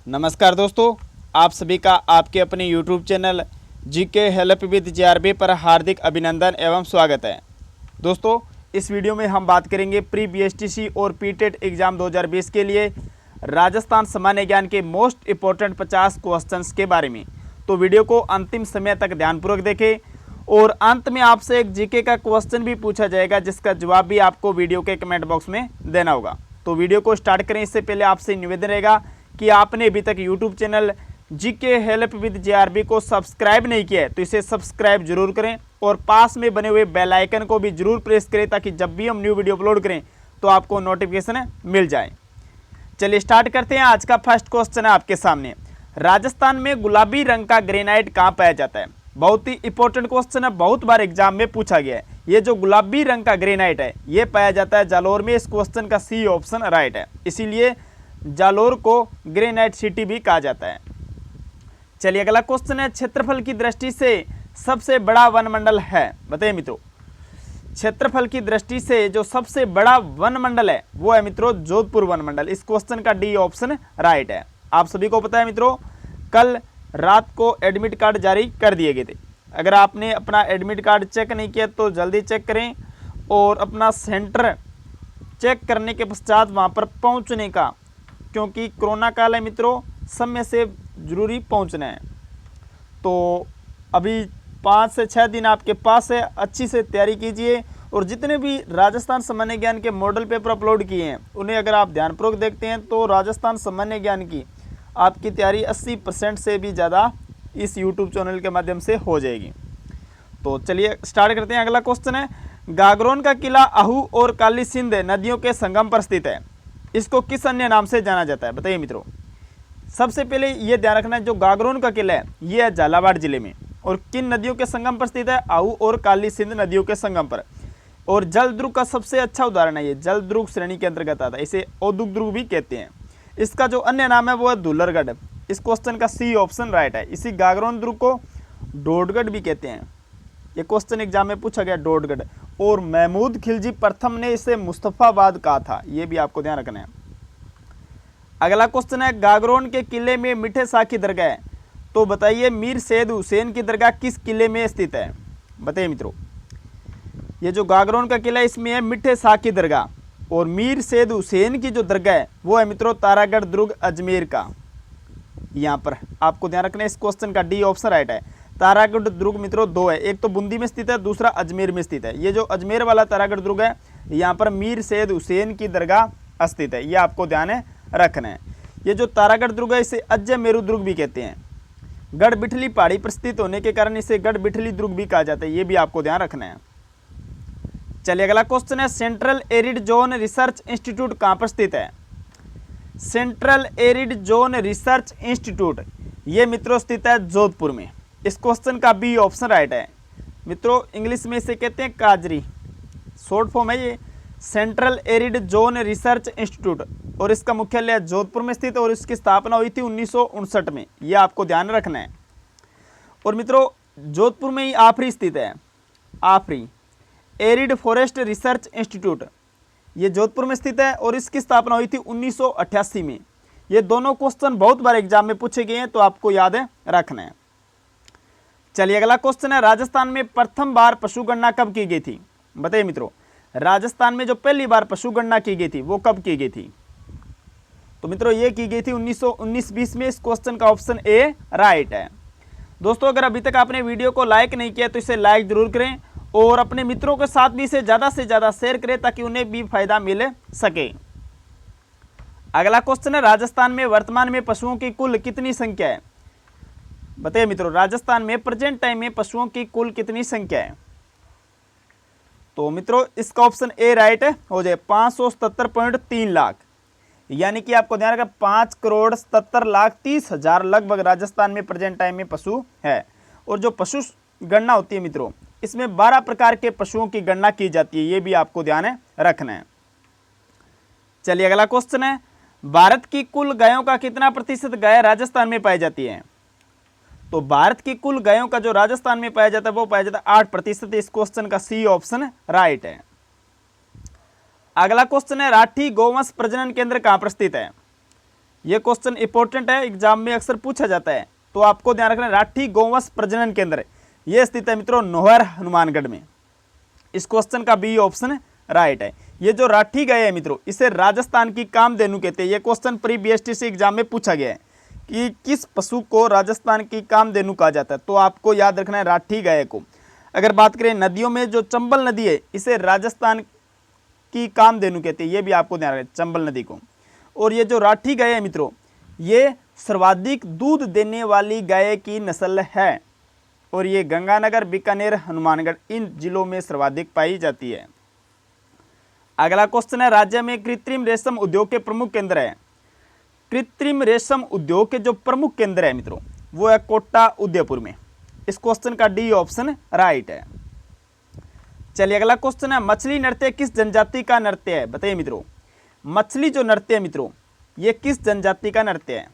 नमस्कार दोस्तों, आप सभी का आपके अपने YouTube channel GK help with जेआरबी पर हार्दिक अभिनंदन एवं स्वागत है। दोस्तों, इस वीडियो में हम बात करेंगे प्री बीएसटीसी और पीटेट एग्ज़ाम 2020 के लिए राजस्थान सामान्य ज्ञान के मोस्ट इम्पोर्टेंट 50 क्वेश्चंस के बारे में। तो वीडियो को अंतिम समय तक ध्यानपूर्वक देखें और अंत में आपसे एक जीके का क्वेश्चन भी पूछा जाएगा, जिसका जवाब भी आपको वीडियो के कमेंट बॉक्स में देना होगा। तो वीडियो को स्टार्ट करें इससे पहले आपसे निवेदन रहेगा कि आपने अभी तक YouTube channel GK help with जेआरबी को सब्सक्राइब नहीं किया है तो इसे सब्सक्राइब जरूर करें और पास में बने हुए बेल आइकन को भी जरूर प्रेस करें, ताकि जब भी हम न्यू वीडियो अपलोड करें तो आपको नोटिफिकेशन मिल जाए। चलिए स्टार्ट करते हैं। आज का फर्स्ट क्वेश्चन है आपके सामने, राजस्थान में गुलाबी रंग का ग्रेनाइट कहाँ पाया जाता है। बहुत ही इंपॉर्टेंट क्वेश्चन है, बहुत बार एग्जाम में पूछा गया है। ये जो गुलाबी रंग का ग्रेनाइट है ये पाया जाता है जालोर में। इस क्वेश्चन का सी ऑप्शन राइट है, इसीलिए जालोर को ग्रेनाइट सिटी भी कहा जाता है। चलिए अगला क्वेश्चन है, क्षेत्रफल की दृष्टि से सबसे बड़ा वनमंडल है। बताइए मित्रों, क्षेत्रफल की दृष्टि से जो सबसे बड़ा वनमंडल है वो है मित्रों जोधपुर वनमंडल। इस क्वेश्चन का डी ऑप्शन राइट है। आप सभी को पता है मित्रों, कल रात को एडमिट कार्ड जारी कर दिए गए थे। अगर आपने अपना एडमिट कार्ड चेक नहीं किया तो जल्दी चेक करें और अपना सेंटर चेक करने के पश्चात वहाँ पर पहुँचने का, क्योंकि कोरोना काल है मित्रों, समय से जरूरी पहुंचना है। तो अभी 5 से 6 दिन आपके पास है, अच्छी से तैयारी कीजिए और जितने भी राजस्थान सामान्य ज्ञान के मॉडल पेपर अपलोड किए हैं उन्हें अगर आप ध्यानपूर्वक देखते हैं तो राजस्थान सामान्य ज्ञान की आपकी तैयारी 80% से भी ज़्यादा इस यूट्यूब चैनल के माध्यम से हो जाएगी। तो चलिए स्टार्ट करते हैं। अगला क्वेश्चन है, गागरोन का किला आहू और काली सिंध नदियों के संगम पर स्थित है, इसको किस अन्य नाम से जाना जाता है। बताइए मित्रों, सबसे पहले ये ध्यान रखना है, जो गागरोन का किला है ये है झालावाड़ जिले में और किन नदियों के संगम पर स्थित है, आहू और काली सिंध नदियों के संगम पर। और जल दुर्ग का सबसे अच्छा उदाहरण है, ये जल दुर्ग श्रेणी के अंतर्गत आता है, इसे औद्योगिक दुर्ग भी कहते हैं। इसका जो अन्य नाम है वो है धुलरगढ़। इस क्वेश्चन का सी ऑप्शन राइट है। इसी गागरोन दुर्ग को डोडगढ़ भी कहते हैं। ये क्वेश्चन एग्जाम में पूछा गया डोडगढ़। और महमूद खिलजी प्रथम ने इसे मुस्तफाबाद कहा था, ये भी आपको ध्यान रखना है। अगला क्वेश्चन है, गागरोन के किले में मीठे शाह की दरगाह है, तो बताइए मीर सैयद हुसैन की दरगाह किस किले में स्थित है। बताइए मित्रों, ये जो गागरोन का किला है इसमें है मीठे शाह की दरगाह, और मीर सैयद हुसैन की जो दरगाह है वो है मित्रों तारागढ़ दुर्ग अजमेर का। यहाँ पर आपको ध्यान रखना है, इस क्वेश्चन का डी ऑप्शन राइट है। तारागढ़ दुर्ग मित्रों दो है, एक तो बूंदी में स्थित है, दूसरा अजमेर में स्थित है। ये जो अजमेर वाला तारागढ़ दुर्ग है यहाँ पर मीर सैयद हुसैन की दरगाह स्थित है, ये आपको ध्यान है रखना है। ये जो तारागढ़ दुर्ग है इसे अजय मेरू दुर्ग भी कहते हैं। गढ़ बिठली पहाड़ी पर स्थित होने के कारण इसे गढ़ बिठली दुर्ग भी कहा जाता है, ये भी आपको ध्यान रखना है। चलिए अगला क्वेश्चन है, central arid zone research institute कहाँ पर स्थित है। Central arid zone research institute ये मित्रों स्थित है जोधपुर में। इस क्वेश्चन का बी ऑप्शन राइट है। मित्रों इंग्लिश में इसे कहते हैं काजरी, शॉर्ट फॉर्म है ये central arid zone research institute, और इसका मुख्यालय जोधपुर में स्थित है और इसकी स्थापना हुई थी 1959 में, यह आपको ध्यान रखना है। और मित्रों जोधपुर में ही आफरी स्थित है, आफरी एरिड फॉरेस्ट रिसर्च इंस्टीट्यूट, ये जोधपुर में स्थित है और इसकी स्थापना हुई थी 1988 में। ये दोनों क्वेश्चन बहुत बार एग्जाम में पूछे गए हैं तो आपको याद है रखना है। चलिए अगला क्वेश्चन है, राजस्थान में प्रथम बार पशु गणना कब की गई थी। बताइए मित्रों, राजस्थान में जो पहली बार पशु गणना की गई थी वो कब की गई थी। तो मित्रों ये की गई थी 1919-20 में। इस क्वेश्चन का ऑप्शन ए राइट है। दोस्तों अगर अभी तक आपने वीडियो को लाइक नहीं किया तो इसे लाइक जरूर करें और अपने मित्रों के साथ भी इसे ज़्यादा से ज़्यादा शेयर करें ताकि उन्हें भी फायदा मिल सके। अगला क्वेश्चन है, राजस्थान में वर्तमान में पशुओं की कुल कितनी संख्या है। बताइए मित्रों, राजस्थान में प्रेजेंट टाइम में पशुओं की कुल कितनी संख्या है। तो मित्रों इसका ऑप्शन ए राइट है, हो जाए 577.3 लाख, यानी कि आपको ध्यान रखना 5,77,30,000 लगभग राजस्थान में प्रेजेंट टाइम में पशु है। और जो पशु गणना होती है मित्रों इसमें 12 प्रकार के पशुओं की गणना की जाती है, ये भी आपको ध्यान है रखना है। चलिए अगला क्वेश्चन है, भारत की कुल गायों का कितना प्रतिशत गाय राजस्थान में पाई जाती है। तो भारत की कुल गायों का जो राजस्थान में पाया जाता है वो पाया जाता है 8%। इस क्वेश्चन का सी ऑप्शन राइट है। अगला क्वेश्चन है, राठी गौवंश प्रजनन केंद्र कहां पर स्थित है। ये क्वेश्चन इंपॉर्टेंट है, एग्जाम में अक्सर पूछा जाता है, तो आपको ध्यान रखना है। राठी गौवंश प्रजनन केंद्र ये स्थित है मित्रों नोहर हनुमानगढ़ में। इस क्वेश्चन का बी ऑप्शन राइट है। ये जो राठी गाय है मित्रों, इसे राजस्थान की कामधेनु कहते हैं। ये क्वेश्चन प्री बीएसटीसी एग्जाम में पूछा गया है कि किस पशु को राजस्थान की कामधेनु कहा जाता है, तो आपको याद रखना है राठी गाय को। अगर बात करें नदियों में, जो चंबल नदी है इसे राजस्थान की कामधेनु कहते हैं, ये भी आपको ध्यान रखना, चंबल नदी को। और ये जो राठी गाय है मित्रों, ये सर्वाधिक दूध देने वाली गाय की नस्ल है, और ये गंगानगर, बीकानेर, हनुमानगढ़ इन जिलों में सर्वाधिक पाई जाती है। अगला क्वेश्चन है, राज्य में कृत्रिम रेशम उद्योग के प्रमुख केंद्र है। कृत्रिम रेशम उद्योग के जो प्रमुख केंद्र है मित्रों, वो है कोटा, उदयपुर में। इस क्वेश्चन का डी ऑप्शन राइट है। चलिए अगला क्वेश्चन है, मछली नृत्य किस जनजाति का नृत्य है? बताइए मित्रों, मछली जो नृत्य है मित्रों, ये किस जनजाति का नृत्य है?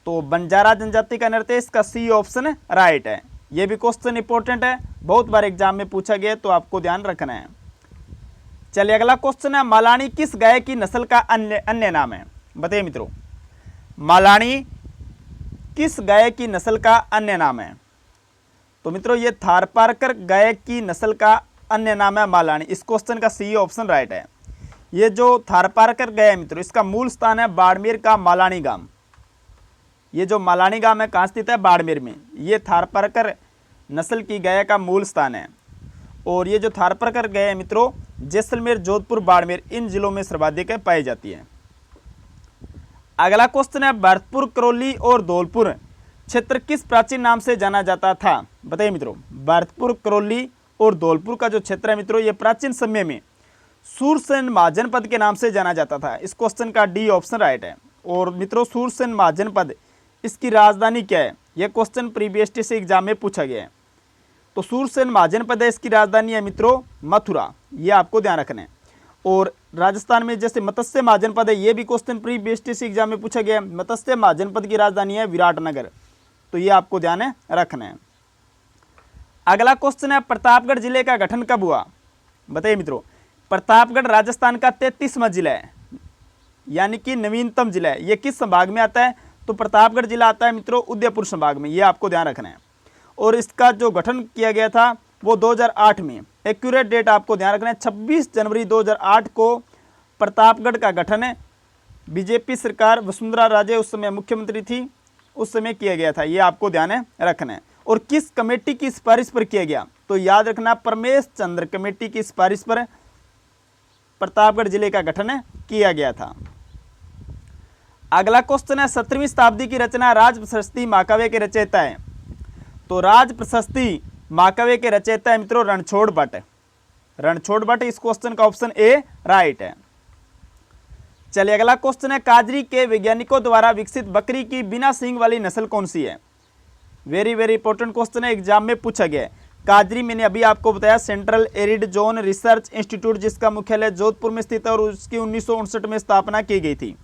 तो बंजारा जनजाति का नृत्य, इसका सी ऑप्शन राइट है। ये भी क्वेश्चन इंपॉर्टेंट है, बहुत बार एग्जाम में पूछा गया, तो आपको ध्यान रखना है। चलिए अगला क्वेश्चन है, मालानी किस गाय की नस्ल का अन्य नाम है? बताइए मित्रों, मालानी किस गाय की नस्ल का अन्य नाम है? तो मित्रों ये थारपारकर गाय की नस्ल का अन्य नाम है मालानी। इस क्वेश्चन का सी ऑप्शन राइट है। ये जो थारपारकर गाय है मित्रों, इसका मूल स्थान है बाड़मेर का मालानी गांव। ये जो मालानी गांव है कहाँ स्थित है? बाड़मेर में। ये थारपारकर नस्ल की गाय का मूल स्थान है। और ये जो थारपारकर गाय है मित्रों, जैसलमेर, जोधपुर, बाड़मेर इन जिलों में सर्वाधिक पाई जाती है। अगला क्वेश्चन है, भरतपुर, करौली और धौलपुर क्षेत्र किस प्राचीन नाम से जाना जाता था? बताइए मित्रों, भरतपुर, करौली और धौलपुर का जो क्षेत्र है मित्रों, ये प्राचीन समय में सूरसेन महाजनपद के नाम से जाना जाता था। इस क्वेश्चन का डी ऑप्शन राइट है। और मित्रों सूरसेन महाजनपद, इसकी राजधानी क्या है? यह क्वेश्चन प्री बीएसटीसी एग्जाम में पूछा गया है। तो सूरसेन महाजनपद है, इसकी राजधानी है मित्रों मथुरा, ये आपको ध्यान रखना है। और राजस्थान में जैसे मत्स्य महाजनपद है, ये भी क्वेश्चन प्री बीएसटीसी एग्जाम में पूछा गया है। मत्स्य महाजनपद की राजधानी है विराटनगर, तो ये आपको ध्यान रखना है। अगला क्वेश्चन है, प्रतापगढ़ जिले का गठन कब हुआ? बताइए मित्रों, प्रतापगढ़ राजस्थान का 33वां जिला है, यानी कि नवीनतम जिला है। ये किस संभाग में आता है? तो प्रतापगढ़ जिला आता है मित्रों उदयपुर संभाग में, ये आपको ध्यान रखना है। और इसका जो गठन किया गया था वो 2008 में, एक्यूरेट डेट आपको ध्यान रखना है, 26 जनवरी 2008 को प्रतापगढ़ का गठन है। बीजेपी सरकार, वसुंधरा राजे उस समय मुख्यमंत्री थी, उस समय किया गया था, ये आपको ध्यान रखना है। और किस कमेटी की सिफारिश पर किया गया? तो याद रखना, परमेश चंद्र कमेटी की सिफारिश पर प्रतापगढ़ जिले का गठन किया गया था। अगला क्वेश्चन है, 17वीं शताब्दी की रचना राज प्रशस्ति महाकाव्य के रचयिता है। तो राज प्रशस्ति महाकाव्य के रचयिता है मित्रों रणछोड़ भट्ट। रणछोड़ भट्ट, इस क्वेश्चन का ऑप्शन ए राइट है। चलिए अगला क्वेश्चन है, काजरी के वैज्ञानिकों द्वारा विकसित बकरी की बिना सींग वाली नस्ल कौन सी है? वेरी वेरी इंपॉर्टेंट क्वेश्चन है, एग्जाम में पूछा गया है। काजरी मैंने अभी आपको बताया, central arid zone research institute, जिसका मुख्यालय जोधपुर में स्थित है और उसकी 1959 में स्थापना की गई थी।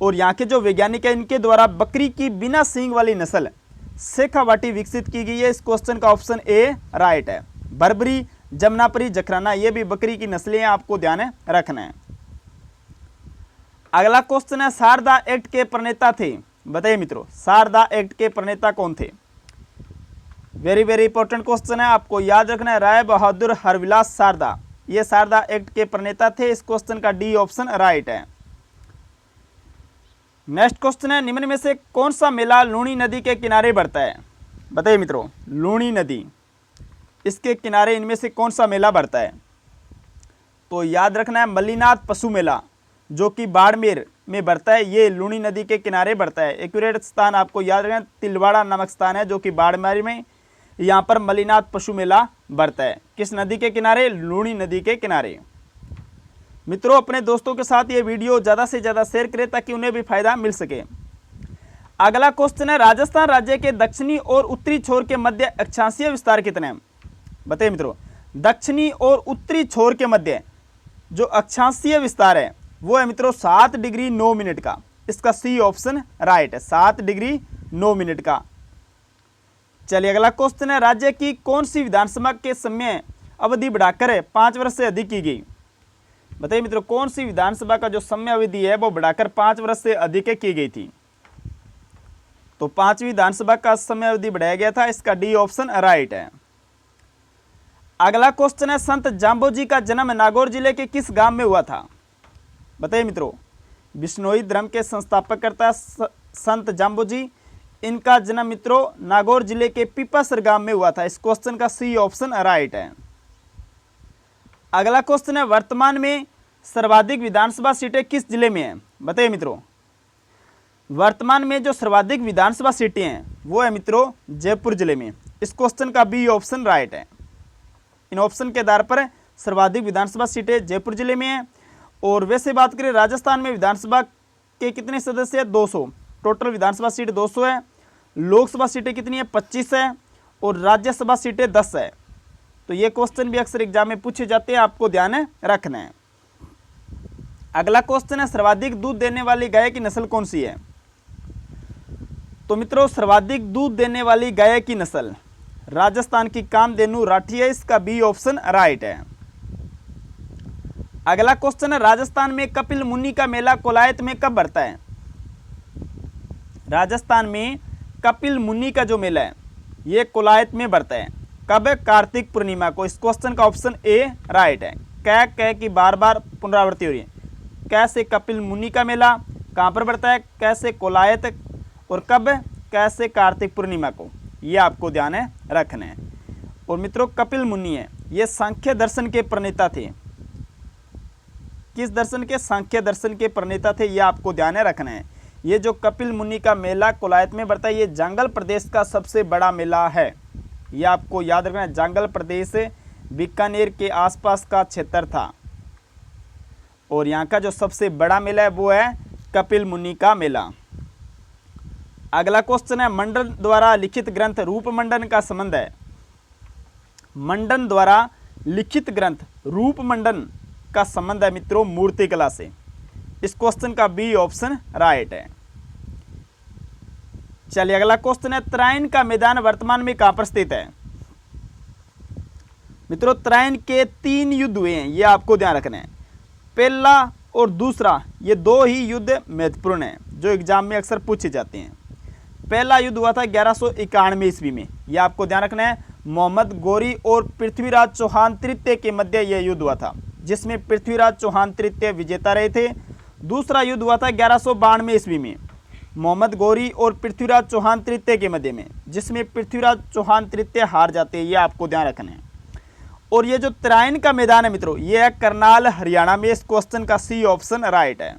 और यहाँ के जो वैज्ञानिक है, इनके द्वारा बकरी की बिना सींग वाली नस्ल शेखावाटी विकसित की गई है। इस क्वेश्चन का ऑप्शन ए राइट है। बर्बरी, जमनापरी, जखराना, ये भी बकरी की नस्लें हैं, आपको ध्यान रखना है। अगला क्वेश्चन है, शारदा एक्ट के प्रणेता थे। बताइए मित्रों, शारदा एक्ट के प्रणेता कौन थे? वेरी वेरी इंपॉर्टेंट क्वेश्चन है, आपको याद रखना है, राय बहादुर हरविलास शारदा, ये शारदा एक्ट के प्रणेता थे। इस क्वेश्चन का डी ऑप्शन राइट है। नेक्स्ट क्वेश्चन है, निम्न में से कौन सा मेला लूणी नदी के किनारे बढ़ता है? बताइए मित्रों, लूणी नदी, इसके किनारे इनमें से कौन सा मेला बढ़ता है? तो याद रखना है, मल्लीनाथ पशु मेला, जो कि बाड़मेर में बढ़ता है, ये लूणी नदी के किनारे बढ़ता है। एक्यूरेट स्थान आपको याद रखना, तिलवाड़ा नामक स्थान है जो कि बाड़मेर में, यहाँ पर मल्लीनाथ पशु मेला बढ़ता है। किस नदी के किनारे? लूणी नदी के किनारे। मित्रों, अपने दोस्तों के साथ ये वीडियो ज़्यादा से ज़्यादा शेयर करें ताकि उन्हें भी फायदा मिल सके। अगला क्वेश्चन है, राजस्थान राज्य के दक्षिणी और उत्तरी छोर के मध्य अक्षांशीय विस्तार कितने हैं? बताइए मित्रों, दक्षिणी और उत्तरी छोर के मध्य जो अक्षांशीय विस्तार है वो है मित्रों 7 डिग्री 9 मिनट का। इसका सी ऑप्शन राइट है, 7 डिग्री 9 मिनट का। चलिए अगला क्वेश्चन है, राज्य की कौन सी विधानसभा के समय अवधि बढ़ाकर 5 वर्ष से अधिक की गई? बताइए मित्रों, कौन सी विधानसभा का जो समयावधि है वो बढ़ाकर 5 वर्ष से अधिक की गई थी? तो 5वीं विधानसभा का समयावधि बढ़ाया गया था। इसका डी ऑप्शन राइट है। अगला क्वेश्चन है, संत जाम्बोजी का जन्म नागौर जिले के किस गांव में हुआ था? बताइए मित्रों, बिश्नोई धर्म के संस्थापककर्ता संत जाम्बोजी, इनका जन्म मित्रों नागौर जिले के पिपासर गांव में हुआ था। इस क्वेश्चन का सी ऑप्शन राइट है। अगला क्वेश्चन है, वर्तमान में सर्वाधिक विधानसभा सीटें किस जिले में हैं? बताइए मित्रों, वर्तमान में जो सर्वाधिक विधानसभा सीटें हैं वो है मित्रों जयपुर जिले में। इस क्वेश्चन का बी ऑप्शन राइट है। इन ऑप्शन के आधार पर सर्वाधिक विधानसभा सीटें जयपुर जिले में हैं। और वैसे बात करें, राजस्थान में विधानसभा के कितने सदस्य हैं? 200। टोटल विधानसभा सीट 200 है। लोकसभा सीटें कितनी है? 25 है। और राज्यसभा सीटें 10 है। तो ये क्वेश्चन भी अक्सर एग्जाम में पूछे जाते हैं, आपको ध्यान रखना है। अगला क्वेश्चन है, सर्वाधिक दूध देने वाली गाय की नस्ल कौन सी है? तो मित्रों, सर्वाधिक दूध देने वाली गाय की नस्ल राजस्थान की कामधेनु राठी है। इसका बी ऑप्शन राइट है। अगला क्वेश्चन है, राजस्थान में कपिल मुनि का मेला कोलायत में कब बढ़ता है? राजस्थान में कपिल मुनि का जो मेला है ये कोलायत में बढ़ता है। कब? कार्तिक पूर्णिमा को। इस क्वेश्चन का ऑप्शन ए राइट है। कै की बार बार पुनरावृत्ति हो रही है। कैसे कपिल मुनि का मेला कहाँ पर बढ़ता है? कैसे कोलायत, और कब? कैसे कार्तिक पूर्णिमा को। ये आपको ध्यान रखना है। और मित्रों, कपिल मुनि है ये सांख्य दर्शन के प्रणेता थे। किस दर्शन के? सांख्य दर्शन के प्रणेता थे। ये आपको ध्यान रखना है। ये जो कपिल मुनि का मेला कोलायत में बढ़ता है ये जांगल प्रदेश का सबसे बड़ा मेला है। ये आपको याद रखना है। जांगल प्रदेश बीकानेर के आसपास का क्षेत्र था और यहाँ का जो सबसे बड़ा मेला है वो है कपिल मुनि का मेला। अगला क्वेश्चन है, मंडन द्वारा लिखित ग्रंथ रूपमंडन का संबंध है। मंडन द्वारा लिखित ग्रंथ रूपमंडन का संबंध है मित्रों मूर्तिकला से। इस क्वेश्चन का बी ऑप्शन राइट है। चलिए अगला क्वेश्चन है, तराइन का मैदान वर्तमान में कहां पर स्थित है? मित्रों, तराइन के 3 युद्ध हुए हैं, ये आपको ध्यान रखना है। पहला और दूसरा, ये 2 ही युद्ध महत्वपूर्ण हैं जो एग्जाम में अक्सर पूछे जाते हैं। पहला युद्ध हुआ था 1191 ईस्वी में, यह आपको ध्यान रखना है। मोहम्मद गौरी और पृथ्वीराज चौहान तृतीय के मध्य यह युद्ध हुआ था, जिसमें पृथ्वीराज चौहान तृतीय विजेता रहे थे। दूसरा युद्ध हुआ था 1192 ईस्वी में, मोहम्मद गौरी और पृथ्वीराज चौहान तृतीय के मध्य में, जिसमें पृथ्वीराज चौहान तृतीय हार जाते हैं। ये आपको ध्यान रखना है। और ये जो तराइन का मैदान है मित्रों, ये है करनाल हरियाणा में। इस क्वेश्चन का सी ऑप्शन राइट है।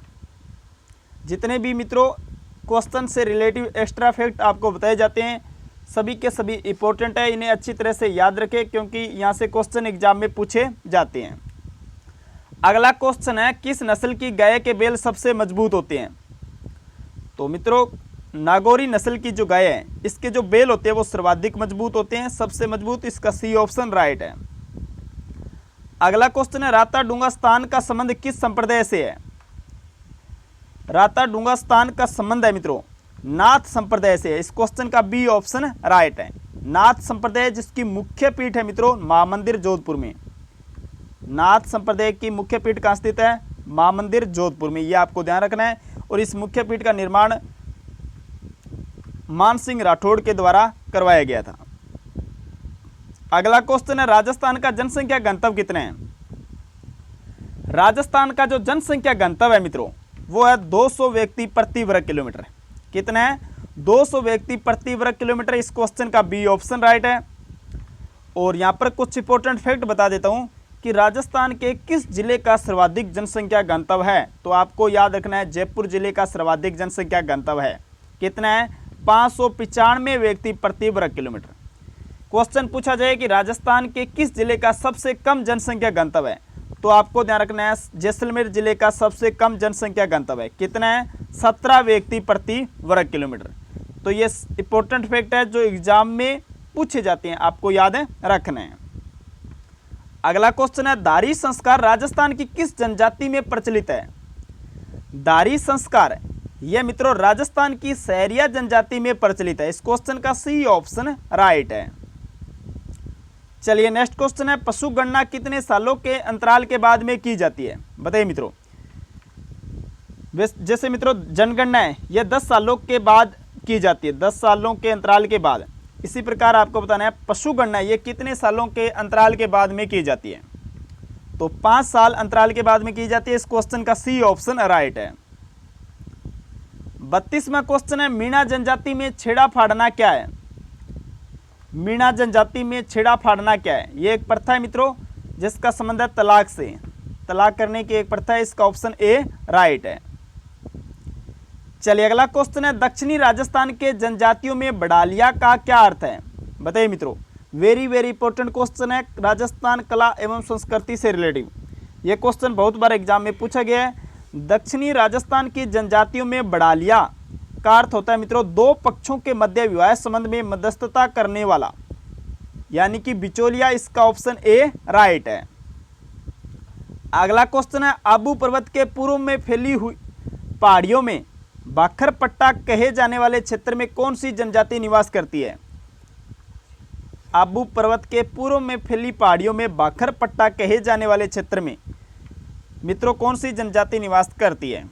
जितने भी मित्रों क्वेश्चन से रिलेटिव एक्स्ट्रा फैक्ट आपको बताए जाते हैं सभी के सभी इंपॉर्टेंट है, इन्हें अच्छी तरह से याद रखें क्योंकि यहाँ से क्वेश्चन एग्जाम में पूछे जाते हैं। अगला क्वेश्चन है, किस नस्ल की गाय के बैल सबसे मजबूत होते हैं? तो मित्रों, नागौरी नस्ल की जो गाय है इसके जो बैल होते हैं वो सर्वाधिक मजबूत होते हैं, सबसे मजबूत। इसका सी ऑप्शन राइट है। अगला क्वेश्चन है, राता डूंगा स्थान का संबंध किस संप्रदाय से है? राता डूंगा स्थान का संबंध है मित्रों नाथ संप्रदाय से है। इस क्वेश्चन का बी ऑप्शन राइट है। नाथ संप्रदाय जिसकी मुख्य पीठ है मित्रों महामंदिर जोधपुर में। नाथ संप्रदाय की मुख्य पीठ कहाँ स्थित है? महामंदिर जोधपुर में। यह आपको ध्यान रखना है। और इस मुख्य पीठ का निर्माण मान सिंह राठौड़ के द्वारा करवाया गया था। अगला क्वेश्चन है, राजस्थान का जनसंख्या घनत्व कितने हैं? राजस्थान का जो जनसंख्या घनत्व है मित्रों वो है 200 व्यक्ति प्रति वर्ग किलोमीटर। कितना है? 200 व्यक्ति प्रति वर्ग किलोमीटर। इस क्वेश्चन का बी ऑप्शन राइट है। और यहां पर कुछ इंपॉर्टेंट फैक्ट बता देता हूं कि राजस्थान के किस जिले का सर्वाधिक जनसंख्या घनत्व है। तो आपको याद रखना है जयपुर जिले का सर्वाधिक जनसंख्या घनत्व है। कितना है? 595 व्यक्ति प्रति वर्ग किलोमीटर। क्वेश्चन पूछा जाए कि राजस्थान के किस जिले का सबसे कम जनसंख्या घनत्व है, तो आपको ध्यान रखना है जैसलमेर जिले का सबसे कम जनसंख्या घनत्व है। कितना है? 17 व्यक्ति प्रति वर्ग किलोमीटर। तो ये इंपॉर्टेंट फैक्ट है जो एग्जाम में पूछे जाते हैं, आपको याद है रखना है। अगला क्वेश्चन है, दारी संस्कार राजस्थान की किस जनजाति में प्रचलित है? दारी संस्कार यह मित्रों राजस्थान की सहरिया जनजाति में प्रचलित है। इस क्वेश्चन का सी ऑप्शन राइट है। चलिए नेक्स्ट क्वेश्चन है, पशु गणना कितने सालों के अंतराल के बाद में की जाती है? बताइए मित्रों। जैसे मित्रों जनगणना है यह 10 सालों के बाद की जाती है, 10 सालों के अंतराल के बाद। इसी प्रकार आपको बताना है पशु गणना ये कितने सालों के अंतराल के बाद में की जाती है? तो 5 साल अंतराल के बाद में की जाती है। इस क्वेश्चन का सी ऑप्शन राइट है। 32वां क्वेश्चन है, मीणा जनजाति में छेड़ा फाड़ना क्या है? मीणा जनजाति में छेड़ा फाड़ना क्या है? ये एक प्रथा है मित्रों जिसका संबंध है तलाक से, तलाक करने की एक प्रथा है। इसका ऑप्शन ए राइट है। चलिए अगला क्वेश्चन है, दक्षिणी राजस्थान के जनजातियों में बड़ालिया का क्या अर्थ है? बताइए मित्रों, वेरी वेरी इंपॉर्टेंट क्वेश्चन है, राजस्थान कला एवं संस्कृति से रिलेटिव। यह क्वेश्चन बहुत बार एग्जाम में पूछा गया है। दक्षिणी राजस्थान की जनजातियों में बड़ालिया का अर्थ होता है मित्रों दो पक्षों के मध्य विवाह संबंध में मध्यस्थता करने वाला, यानी कि बिचौलिया। इसका ऑप्शन ए राइट है। अगला क्वेश्चन है, आबू पर्वत के पूर्व में फैली हुई पहाड़ियों में बाखर पट्टा कहे जाने वाले क्षेत्र में कौन सी जनजाति निवास करती है? आबू पर्वत के पूर्व में फैली पहाड़ियों में बाखर पट्टा कहे जाने वाले क्षेत्र में मित्रों कौन सी जनजाति निवास करती है?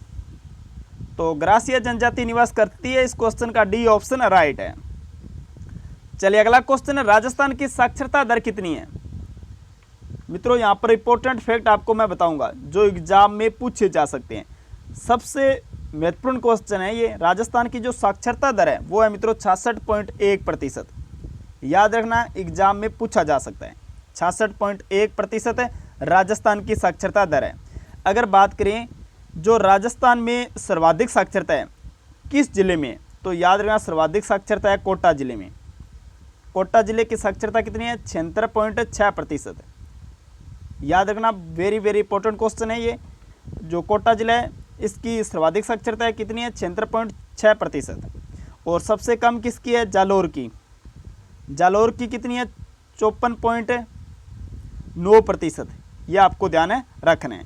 तो ग्रासिया जनजाति निवास करती है। इस क्वेश्चन का डी ऑप्शन राइट है। चलिए अगला क्वेश्चन है, राजस्थान की साक्षरता दर कितनी है? मित्रों यहां पर इंपॉर्टेंट फैक्ट आपको मैं बताऊंगा जो एग्जाम में पूछे जा सकते हैं। सबसे महत्वपूर्ण क्वेश्चन है ये। राजस्थान की जो साक्षरता दर है वो है मित्रों 66.1%। याद रखना एग्जाम में पूछा जा सकता है। 66.1% है राजस्थान की साक्षरता दर है। अगर बात करें जो राजस्थान में सर्वाधिक साक्षरता है किस जिले में, तो याद रखना सर्वाधिक साक्षरता है कोटा जिले में। कोटा जिले की साक्षरता कितनी है? 76.6%। याद रखना वेरी वेरी इंपॉर्टेंट क्वेश्चन है ये। जो कोटा जिला है इसकी सर्वाधिक साक्षरता है कितनी है? 76.6%। और सबसे कम किसकी है? जालोर की। जालोर की कितनी है? 54.9%। ये आपको ध्यान है रखना है।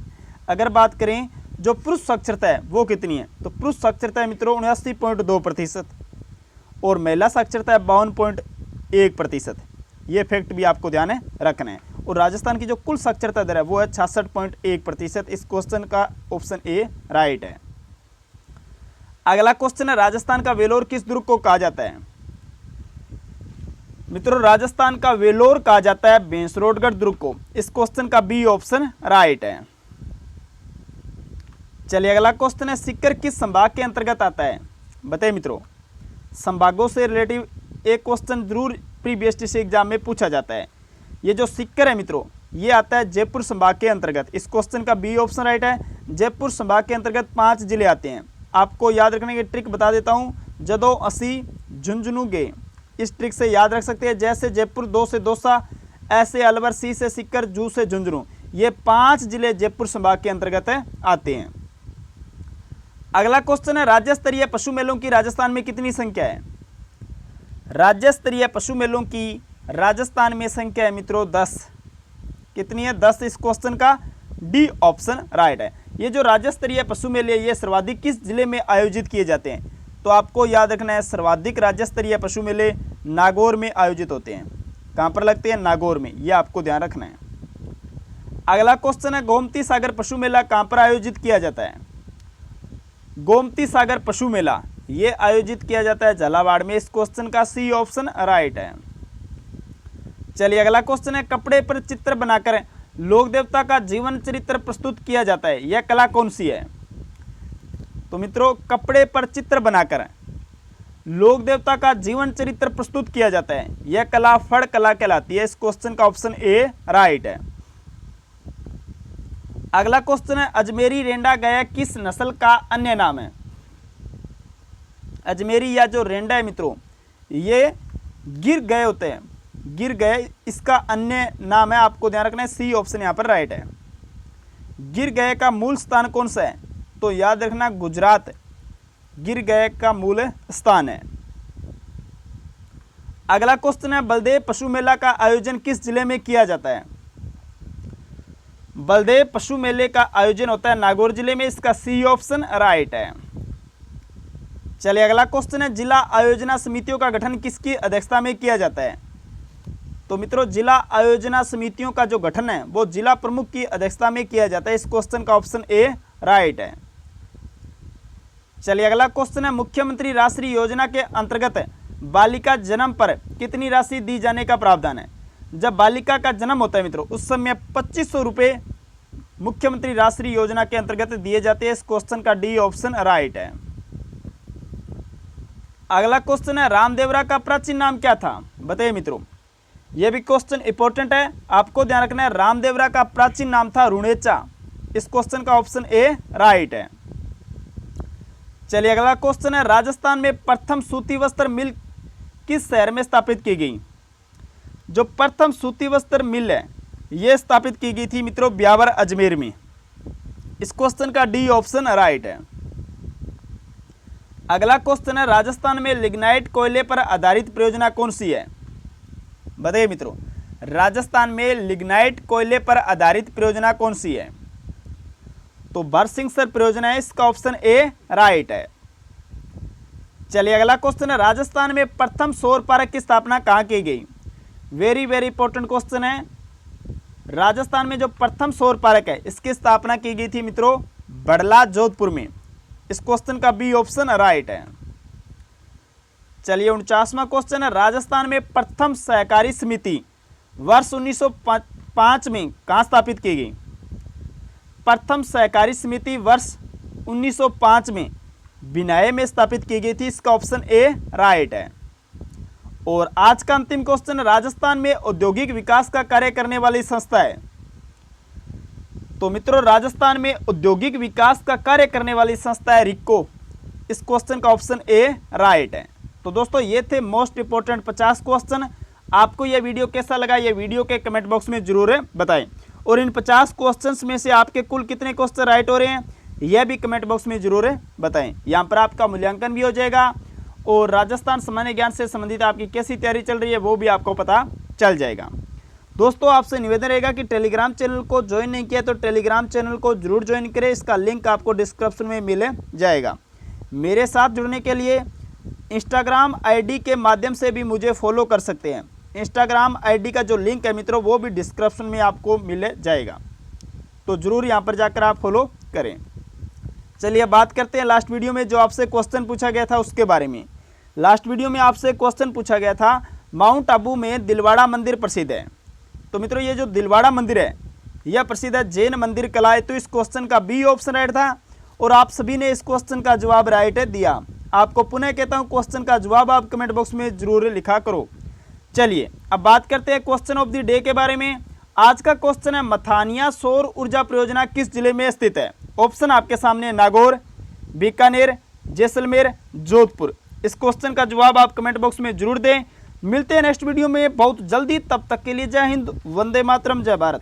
अगर बात करें जो पुरुष साक्षरता है वो कितनी है, तो पुरुष साक्षरता है मित्रों 79.2% और महिला साक्षरता है 52.1%। ये फैक्ट भी आपको ध्यान है रखना है। और राजस्थान की जो कुल साक्षरता दर है वो है 66.1%। इस क्वेश्चन का ऑप्शन ए राइट है। अगला क्वेश्चन है, राजस्थान का वेलोर किस दुर्ग को कहा जाता है? मित्रों राजस्थान का वेलोर कहा जाता है बेंसरोडगढ़ दुर्ग को। इस क्वेश्चन का बी ऑप्शन राइट है। चलिए अगला क्वेश्चन है, सीकर किस संभाग के अंतर्गत आता है? बताइए मित्रों, संभागों से रिलेटिव एक क्वेश्चन जरूर प्री बीएसटीसी एग्जाम में पूछा जाता है। ये जो सीकर है मित्रों ये आता है जयपुर संभाग के अंतर्गत। इस क्वेश्चन का बी ऑप्शन राइट है। जयपुर संभाग के अंतर्गत 5 जिले आते हैं। आपको याद रखने की ट्रिक बता देता हूँ, जदो, असी, झुंझुनू, गे। इस ट्रिक से याद रख सकते हैं। जैसे जयपुर 2 से दौसा, ऐसे अलवर, सी से सीकर, जू से झुंझुनू। ये 5 जिले जयपुर संभाग के अंतर्गत आते हैं। अगला क्वेश्चन है, राज्य स्तरीय पशु मेलों की राजस्थान में कितनी संख्या है? राज्य स्तरीय पशु मेलों की राजस्थान में संख्या है मित्रों 10। कितनी है? 10। इस क्वेश्चन का डी ऑप्शन राइट है। ये जो राज्य स्तरीय पशु मेले ये सर्वाधिक किस जिले में आयोजित किए जाते हैं? तो आपको याद रखना है सर्वाधिक राज्य स्तरीय पशु मेले नागौर में आयोजित होते हैं। कहाँ पर लगते हैं? नागौर में। ये आपको ध्यान रखना है। अगला क्वेश्चन है, गोमती सागर पशु मेला कहाँ पर आयोजित किया जाता है? गोमती सागर पशु मेला ये आयोजित किया जाता है झालावाड़ में। इस क्वेश्चन का सी ऑप्शन राइट है। चलिए अगला क्वेश्चन है, कपड़े पर चित्र बनाकर लोक देवता का जीवन चरित्र प्रस्तुत किया जाता है, यह कला कौन सी है? तो मित्रों कपड़े पर चित्र बनाकर लोक देवता का जीवन चरित्र प्रस्तुत किया जाता है, यह कला फड़ कला कहलाती है। इस क्वेश्चन का ऑप्शन ए राइट है। अगला क्वेश्चन है, अजमेरी रेंडा गाय किस नस्ल का अन्य नाम है? अजमेरी या जो रेंडा है मित्रों ये गिर गए होते हैं। गिर गए इसका अन्य नाम है। आपको ध्यान रखना है सी ऑप्शन यहां पर राइट है। गिर गए का मूल स्थान कौन सा है? तो याद रखना गुजरात गिर गए का मूल स्थान है। अगला क्वेश्चन है, बलदेव पशु मेला का आयोजन किस जिले में किया जाता है? बलदेव पशु मेले का आयोजन होता है नागौर जिले में। इसका सी ऑप्शन राइट है। चलिए अगला क्वेश्चन है, जिला आयोजना समितियों का गठन किसकी अध्यक्षता में किया जाता है? तो मित्रों जिला आयोजना समितियों का जो गठन है वो जिला प्रमुख की अध्यक्षता में किया जाता है। इस क्वेश्चन का ऑप्शन ए राइट है। चलिए अगला क्वेश्चन है, मुख्यमंत्री राष्ट्रीय योजना के अंतर्गत बालिका जन्म पर कितनी राशि दी जाने का प्रावधान है। जब बालिका का जन्म होता है मित्रों उस समय 2500 रुपये मुख्यमंत्री राष्ट्रीय योजना के अंतर्गत दिए जाते हैं। इस क्वेश्चन का डी ऑप्शन राइट है। अगला क्वेश्चन है, रामदेवरा का प्राचीन नाम क्या था, बताइए मित्रों। यह भी क्वेश्चन इंपॉर्टेंट है, आपको ध्यान रखना है। रामदेवरा का प्राचीन नाम था रुणेचा। इस क्वेश्चन का ऑप्शन ए राइट है। चलिए अगला क्वेश्चन है, राजस्थान में प्रथम सूती वस्त्र मिल किस शहर में स्थापित की गई। जो प्रथम सूती वस्त्र मिल है यह स्थापित की गई थी मित्रों ब्यावर अजमेर में। इस क्वेश्चन का डी ऑप्शन राइट है। अगला क्वेश्चन है, राजस्थान में लिग्नाइट कोयले पर आधारित परियोजना कौन सी है, बताइए मित्रों। राजस्थान में लिग्नाइट कोयले पर आधारित परियोजना कौन सी है, तो बरसिंघसर परियोजना है। इसका ऑप्शन ए राइट है। चलिए अगला क्वेश्चन है, राजस्थान में प्रथम सौर पार्क की स्थापना कहाँ की गई। वेरी वेरी इंपॉर्टेंट क्वेश्चन है। राजस्थान में जो प्रथम सौर पार्क है इसकी स्थापना की गई थी मित्रों बड़ला जोधपुर में। इस क्वेश्चन का बी ऑप्शन राइट है। चलिए 49वां क्वेश्चन है, राजस्थान में प्रथम सहकारी समिति वर्ष 1905 में कहाँ स्थापित की गई। प्रथम सहकारी समिति वर्ष 1905 में बिनाए में स्थापित की गई थी। इसका ऑप्शन ए राइट है। और आज का अंतिम क्वेश्चन, राजस्थान में औद्योगिक विकास का कार्य करने वाली संस्था है। तो मित्रों राजस्थान में औद्योगिक विकास का कार्य करने वाली संस्था है रिक्को। इस क्वेश्चन का ऑप्शन ए राइट है। तो दोस्तों ये थे मोस्ट इंपोर्टेंट 50 क्वेश्चन। आपको यह वीडियो कैसा लगा, यह वीडियो के कमेंट बॉक्स में जरूर बताएं। और इन 50 क्वेश्चंस में से आपके कुल कितने क्वेश्चन राइट हो रहे हैं यह भी कमेंट बॉक्स में जरूर बताएं। यहाँ पर आपका मूल्यांकन भी हो जाएगा और राजस्थान सामान्य ज्ञान से संबंधित आपकी कैसी तैयारी चल रही है वो भी आपको पता चल जाएगा। दोस्तों आपसे निवेदन रहेगा कि टेलीग्राम चैनल को ज्वाइन नहीं किया तो टेलीग्राम चैनल को जरूर ज्वाइन करें। इसका लिंक आपको डिस्क्रिप्शन में मिल जाएगा। मेरे साथ जुड़ने के लिए इंस्टाग्राम आईडी के माध्यम से भी मुझे फॉलो कर सकते हैं। इंस्टाग्राम आईडी का जो लिंक है मित्रों वो भी डिस्क्रिप्शन में आपको मिल जाएगा, तो जरूर यहाँ पर जाकर आप फॉलो करें। चलिए बात करते हैं लास्ट वीडियो में जो आपसे क्वेश्चन पूछा गया था उसके बारे में। लास्ट वीडियो में आपसे क्वेश्चन पूछा गया था, माउंट आबू में दिलवाड़ा मंदिर प्रसिद्ध है। तो मित्रों ये जो दिलवाड़ा मंदिर है यह प्रसिद्ध है जैन मंदिर कलाए। तो इस क्वेश्चन का बी ऑप्शन राइट था और आप सभी ने इस क्वेश्चन का जवाब राइट दिया। आपको पुनः कहता हूँ क्वेश्चन का जवाब आप कमेंट बॉक्स में जरूर लिखा करो। चलिए अब बात करते हैं क्वेश्चन ऑफ द डे के बारे में। आज का क्वेश्चन है, मथानिया सौर ऊर्जा परियोजना किस जिले में स्थित है। ऑप्शन आपके सामने नागौर, बीकानेर, जैसलमेर, जोधपुर। इस क्वेश्चन का जवाब आप कमेंट बॉक्स में जरूर दें। मिलते हैं नेक्स्ट वीडियो में बहुत जल्दी, तब तक के लिए जय हिंद, वंदे मातरम, जय भारत।